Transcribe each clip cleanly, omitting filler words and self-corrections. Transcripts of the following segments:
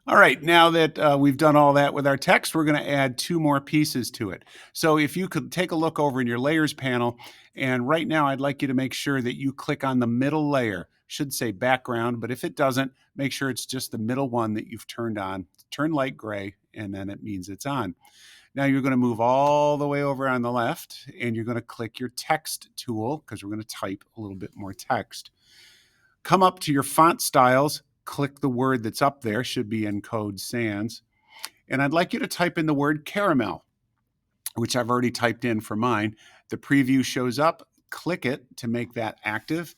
All right, now that we've done all that with our text, we're going to add two more pieces to it. So if you could take a look over in your layers panel, and right now I'd like you to make sure that you click on the middle layer. Should say background, but if it doesn't, make sure it's just the middle one that you've turned on. Turn light gray, and then it means it's on. Now you're going to move all the way over on the left, and you're going to click your text tool because we're going to type a little bit more text. Come up to your font styles, click the word that's up there, should be Encode Sans. And I'd like you to type in the word caramel, which I've already typed in for mine. The preview shows up, click it to make that active.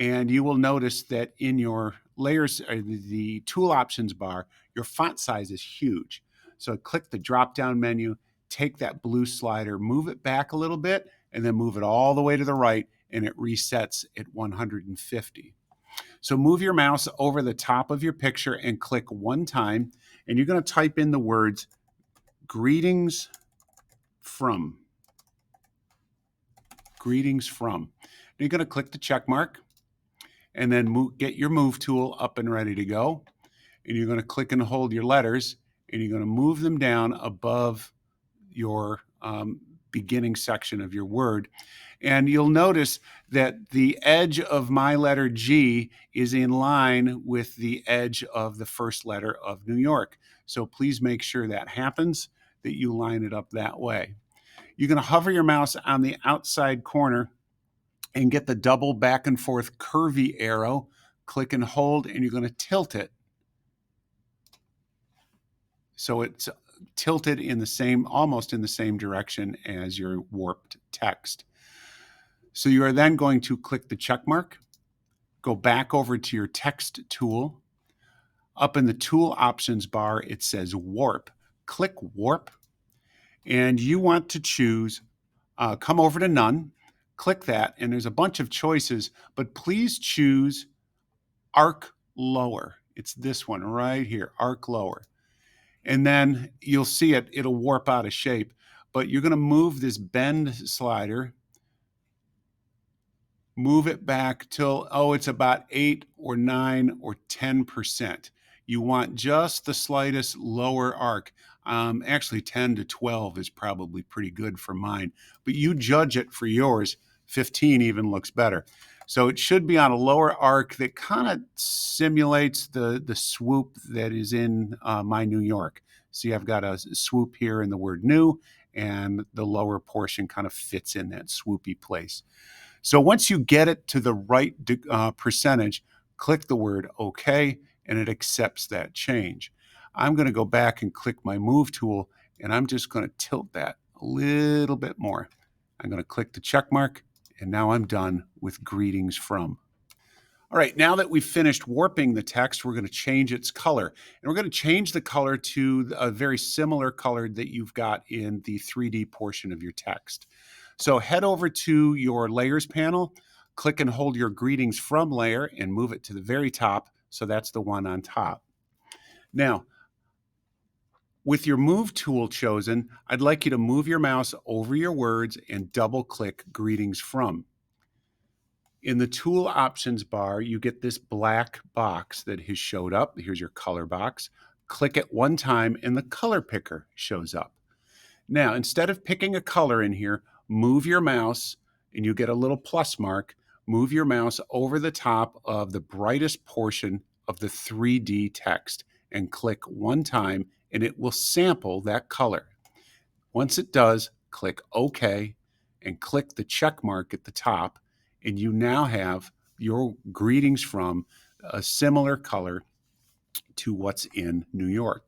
And you will notice that in your layers, the tool options bar, your font size is huge. So click the drop-down menu, take that blue slider, move it back a little bit, and then move it all the way to the right, and it resets at 150. So move your mouse over the top of your picture and click one time, and you're going to type in the words greetings from. Greetings from. And you're going to click the check mark and then get your move tool up and ready to go. And you're going to click and hold your letters, and you're going to move them down above your beginning section of your word. And you'll notice that the edge of my letter G is in line with the edge of the first letter of New York. So please make sure that happens, that you line it up that way. You're going to hover your mouse on the outside corner and get the double back and forth curvy arrow. Click and hold, and you're going to tilt it. So it's tilted in the same, almost in the same direction as your warped text. So you are then going to click the check mark, go back over to your text tool. Up in the tool options bar, it says warp. Click warp, and you want to choose, come over to none, click that, and there's a bunch of choices, but please choose arc lower. It's this one right here, arc lower. And then you'll see it'll warp out of shape, but you're going to move this bend slider, move it back till, it's about 8 or 9 or 10%. You want just the slightest lower arc. Actually, 10 to 12 is probably pretty good for mine, but you judge it for yours. 15 even looks better. So it should be on a lower arc that kind of simulates the swoop that is in my New York. See, I've got a swoop here in the word new, and the lower portion kind of fits in that swoopy place. So once you get it to the right percentage, click the word OK, and it accepts that change. I'm going to go back and click my move tool, and I'm just going to tilt that a little bit more. I'm going to click the check mark, and now I'm done with greetings from. All right, now that we've finished warping the text, we're going to change its color. And we're going to change the color to a very similar color that you've got in the 3D portion of your text. So head over to your layers panel, click and hold your greetings from layer and move it to the very top. So that's the one on top. Now, with your move tool chosen, I'd like you to move your mouse over your words and double click greetings from. In the tool options bar, you get this black box that has showed up. Here's your color box. Click it one time and the color picker shows up. Now, instead of picking a color in here, move your mouse and you get a little plus mark. Move your mouse over the top of the brightest portion of the 3D text and click one time, and it will sample that color. Once it does, click OK and click the check mark at the top, and you now have your greetings from a similar color to what's in New York.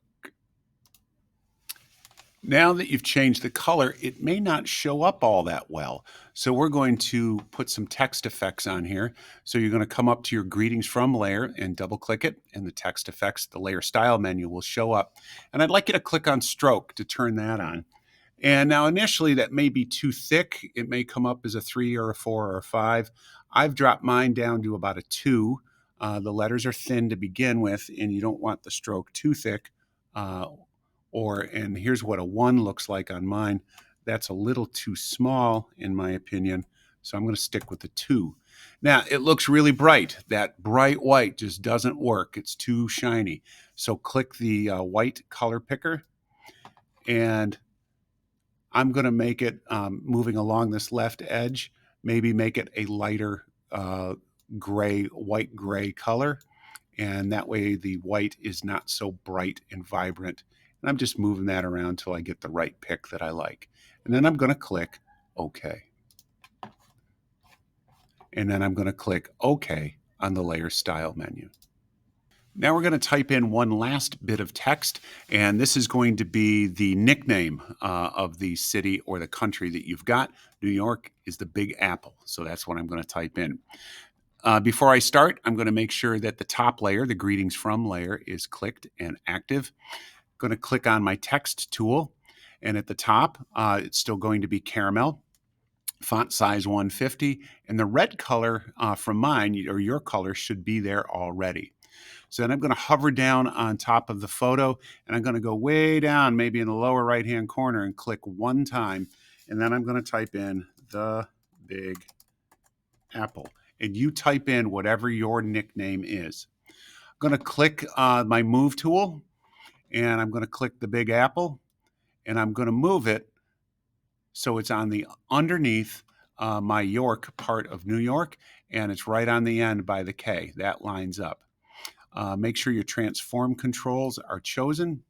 Now that you've changed the color, it may not show up all that well. So we're going to put some text effects on here. So you're going to come up to your greetings from layer and double click it, and the text effects, the layer style menu will show up. And I'd like you to click on stroke to turn that on. And now initially that may be too thick. It may come up as a 3 or a 4 or a 5. I've dropped mine down to about a 2. The letters are thin to begin with, and you don't want the stroke too thick. And here's what a 1 looks like on mine. That's a little too small in my opinion. So I'm going to stick with the 2. Now it looks really bright. That bright white just doesn't work. It's too shiny. So click the white color picker, and I'm going to make it, moving along this left edge, maybe make it a lighter gray, white gray color. And that way the white is not so bright and vibrant. And I'm just moving that around until I get the right pick that I like. And then I'm going to click OK. And then I'm going to click OK on the Layer Style menu. Now we're going to type in one last bit of text, and this is going to be the nickname of the city or the country that you've got. New York is the Big Apple, so that's what I'm going to type in. Before I start, I'm going to make sure that the top layer, the greetings from layer, is clicked and active. I'm going to click on my text tool, and at the top, it's still going to be caramel, font size 150, and the red color from mine, or your color, should be there already. So then I'm going to hover down on top of the photo, and I'm going to go way down, maybe in the lower right-hand corner, and click one time. And then I'm going to type in the Big Apple. And you type in whatever your nickname is. I'm going to click my Move tool, and I'm going to click the Big Apple, and I'm going to move it so it's on the underneath my York part of New York, and it's right on the end by the K. That lines up. Make sure your transform controls are chosen,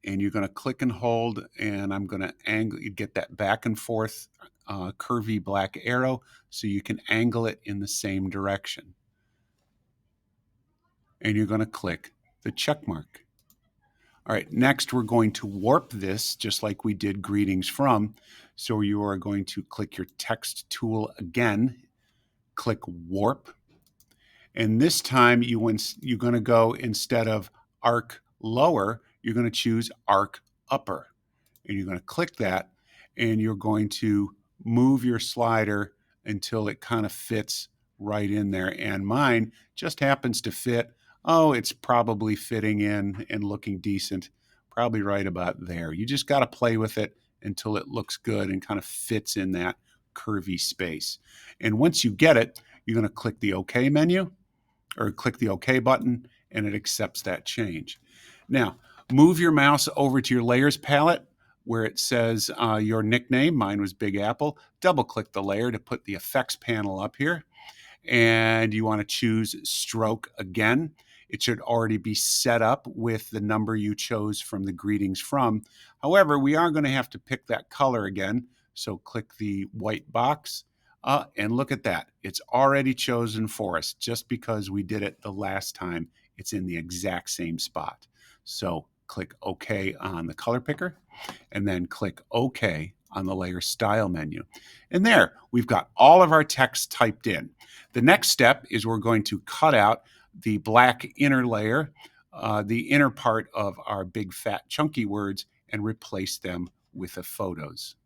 and you're going to click and hold, and I'm going to get that back and forth curvy black arrow so you can angle it in the same direction. And you're going to click the check mark. All right, next we're going to warp this just like we did greetings from. So you are going to click your text tool again, click warp. And this time you're going to go, instead of arc lower, you're going to choose arc upper. And you're going to click that, and you're going to move your slider until it kind of fits right in there. And mine just happens to fit. Oh, it's probably fitting in and looking decent, probably right about there. You just got to play with it until it looks good and kind of fits in that curvy space. And once you get it, you're going to click the OK menu, or click the OK button, and it accepts that change. Now, move your mouse over to your layers palette where it says your nickname. Mine was Big Apple. Double click the layer to put the effects panel up here. And you want to choose stroke again. It should already be set up with the number you chose from the greetings from. However, we are going to have to pick that color again. So click the white box. And look at that. It's already chosen for us. Just because we did it the last time, it's in the exact same spot. So click OK on the color picker, and then click OK on the layer style menu. And there, we've got all of our text typed in. The next step is we're going to cut out the black inner layer, the inner part of our big fat chunky words, and replace them with the photos.